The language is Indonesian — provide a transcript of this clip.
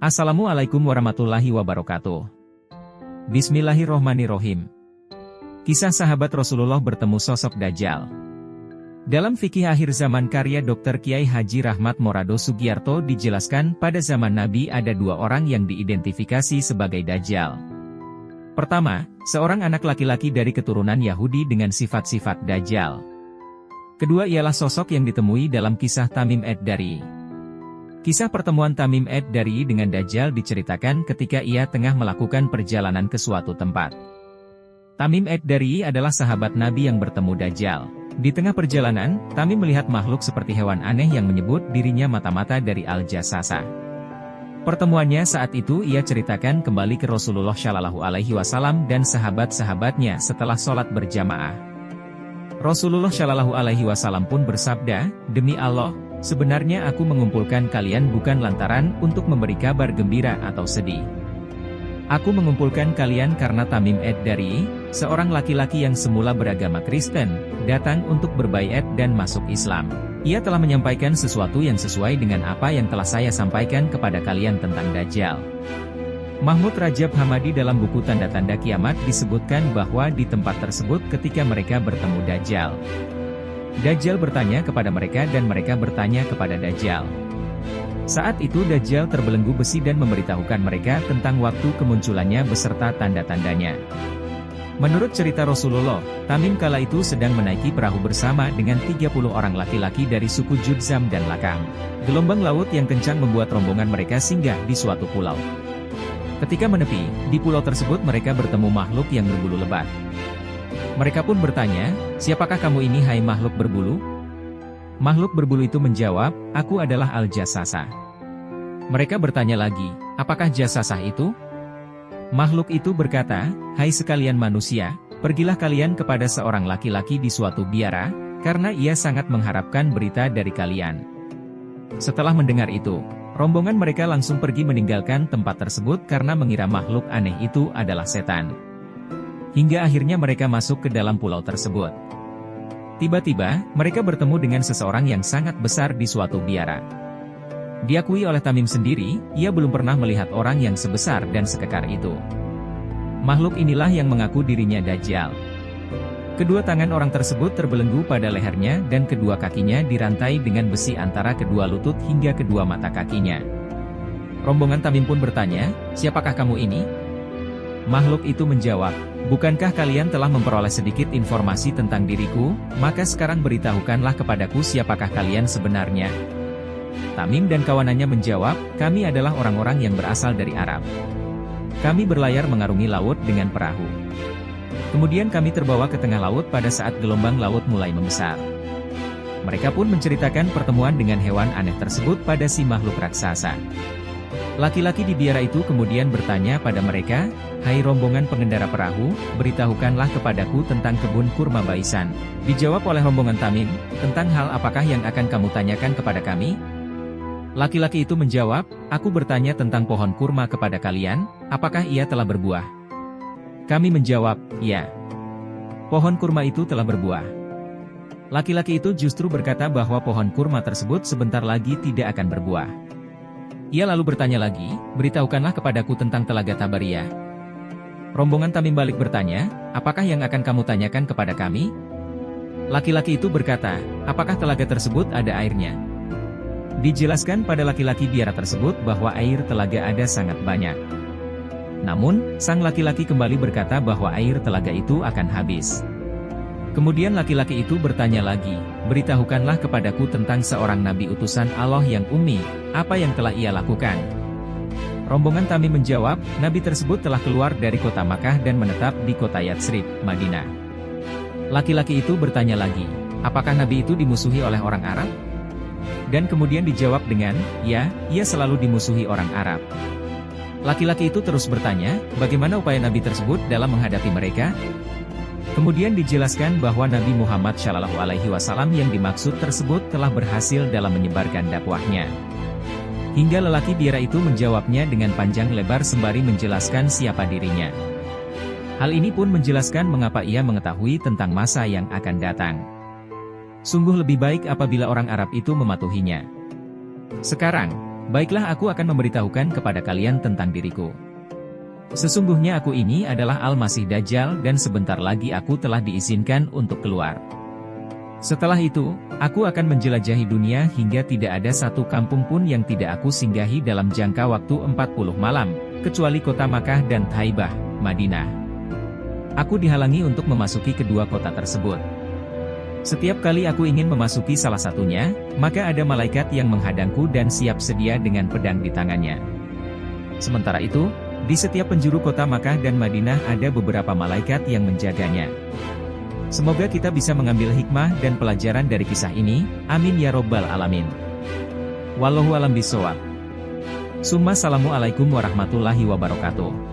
Assalamualaikum warahmatullahi wabarakatuh. Bismillahirrohmanirrohim. Kisah sahabat Rasulullah bertemu sosok Dajjal. Dalam fikih akhir zaman karya Dr. Kiai Haji Rahmat Morado Sugiarto dijelaskan pada zaman Nabi ada dua orang yang diidentifikasi sebagai Dajjal. Pertama, seorang anak laki-laki dari keturunan Yahudi dengan sifat-sifat Dajjal. Kedua ialah sosok yang ditemui dalam kisah Tamim ad-Dari. Kisah pertemuan Tamim ad-Dari dengan Dajjal diceritakan ketika ia tengah melakukan perjalanan ke suatu tempat. Tamim ad-Dari adalah sahabat Nabi yang bertemu Dajjal. Di tengah perjalanan, Tamim melihat makhluk seperti hewan aneh yang menyebut dirinya mata-mata dari Al-Jassasa. Pertemuannya saat itu ia ceritakan kembali ke Rasulullah Shallallahu Alaihi Wasallam dan sahabat-sahabatnya setelah sholat berjamaah. Rasulullah Shallallahu Alaihi Wasallam pun bersabda, "Demi Allah, sebenarnya aku mengumpulkan kalian bukan lantaran untuk memberi kabar gembira atau sedih. Aku mengumpulkan kalian karena Tamim ad-Dari, seorang laki-laki yang semula beragama Kristen, datang untuk berbaiat dan masuk Islam. Ia telah menyampaikan sesuatu yang sesuai dengan apa yang telah saya sampaikan kepada kalian tentang Dajjal." Mahmud Rajab Hamadi dalam buku Tanda-Tanda Kiamat disebutkan bahwa di tempat tersebut ketika mereka bertemu Dajjal, Dajjal bertanya kepada mereka dan mereka bertanya kepada Dajjal. Saat itu Dajjal terbelenggu besi dan memberitahukan mereka tentang waktu kemunculannya beserta tanda-tandanya. Menurut cerita Rasulullah, Tamim kala itu sedang menaiki perahu bersama dengan 30 orang laki-laki dari suku Judzam dan Lakam. Gelombang laut yang kencang membuat rombongan mereka singgah di suatu pulau. Ketika menepi, di pulau tersebut mereka bertemu makhluk yang berbulu lebat. Mereka pun bertanya, "Siapakah kamu ini hai makhluk berbulu?" Makhluk berbulu itu menjawab, "Aku adalah Al-Jassasa." Mereka bertanya lagi, "Apakah Jassasa itu?" Makhluk itu berkata, "Hai sekalian manusia, pergilah kalian kepada seorang laki-laki di suatu biara, karena ia sangat mengharapkan berita dari kalian." Setelah mendengar itu, rombongan mereka langsung pergi meninggalkan tempat tersebut karena mengira makhluk aneh itu adalah setan. Hingga akhirnya mereka masuk ke dalam pulau tersebut. Tiba-tiba, mereka bertemu dengan seseorang yang sangat besar di suatu biara. Diakui oleh Tamim sendiri, ia belum pernah melihat orang yang sebesar dan sekekar itu. Makhluk inilah yang mengaku dirinya Dajjal. Kedua tangan orang tersebut terbelenggu pada lehernya dan kedua kakinya dirantai dengan besi antara kedua lutut hingga kedua mata kakinya. Rombongan Tamim pun bertanya, "Siapakah kamu ini?" Makhluk itu menjawab, "Bukankah kalian telah memperoleh sedikit informasi tentang diriku, maka sekarang beritahukanlah kepadaku siapakah kalian sebenarnya." Tamim dan kawanannya menjawab, "Kami adalah orang-orang yang berasal dari Arab. Kami berlayar mengarungi laut dengan perahu. Kemudian kami terbawa ke tengah laut pada saat gelombang laut mulai membesar." Mereka pun menceritakan pertemuan dengan hewan aneh tersebut pada si makhluk raksasa. Laki-laki di biara itu kemudian bertanya pada mereka, "Hai rombongan pengendara perahu, beritahukanlah kepadaku tentang kebun kurma Baisan." Dijawab oleh rombongan Tamim, "Tentang hal apakah yang akan kamu tanyakan kepada kami?" Laki-laki itu menjawab, "Aku bertanya tentang pohon kurma kepada kalian, apakah ia telah berbuah?" Kami menjawab, "Ya. Pohon kurma itu telah berbuah." Laki-laki itu justru berkata bahwa pohon kurma tersebut sebentar lagi tidak akan berbuah. Ia lalu bertanya lagi, "Beritahukanlah kepadaku tentang telaga Tabariyah." Rombongan Tamim balik bertanya, "Apakah yang akan kamu tanyakan kepada kami?" Laki-laki itu berkata, "Apakah telaga tersebut ada airnya?" Dijelaskan pada laki-laki biara tersebut bahwa air telaga ada sangat banyak. Namun, sang laki-laki kembali berkata bahwa air telaga itu akan habis. Kemudian laki-laki itu bertanya lagi, "Beritahukanlah kepadaku tentang seorang nabi utusan Allah yang ummi, apa yang telah ia lakukan?" Rombongan Tamim menjawab, nabi tersebut telah keluar dari kota Makkah dan menetap di kota Yatsrib, Madinah. Laki-laki itu bertanya lagi, "Apakah nabi itu dimusuhi oleh orang Arab?" Dan kemudian dijawab dengan, "Ya, ia selalu dimusuhi orang Arab." Laki-laki itu terus bertanya, bagaimana upaya nabi tersebut dalam menghadapi mereka? Kemudian dijelaskan bahwa Nabi Muhammad Shallallahu Alaihi Wasallam yang dimaksud tersebut telah berhasil dalam menyebarkan dakwahnya. Hingga lelaki biara itu menjawabnya dengan panjang lebar sembari menjelaskan siapa dirinya. Hal ini pun menjelaskan mengapa ia mengetahui tentang masa yang akan datang. Sungguh lebih baik apabila orang Arab itu mematuhinya. Sekarang, Baiklah, aku akan memberitahukan kepada kalian tentang diriku. Sesungguhnya aku ini adalah Al-Masih Dajjal dan sebentar lagi aku telah diizinkan untuk keluar. Setelah itu, aku akan menjelajahi dunia hingga tidak ada satu kampung pun yang tidak aku singgahi dalam jangka waktu 40 malam, kecuali kota Makkah dan Thaibah, Madinah. Aku dihalangi untuk memasuki kedua kota tersebut. Setiap kali aku ingin memasuki salah satunya, maka ada malaikat yang menghadangku dan siap sedia dengan pedang di tangannya. Sementara itu, di setiap penjuru kota Makkah dan Madinah ada beberapa malaikat yang menjaganya. Semoga kita bisa mengambil hikmah dan pelajaran dari kisah ini, amin ya robbal alamin. Wallahu a'lam bishawab. Summa assalamualaikum warahmatullahi wabarakatuh.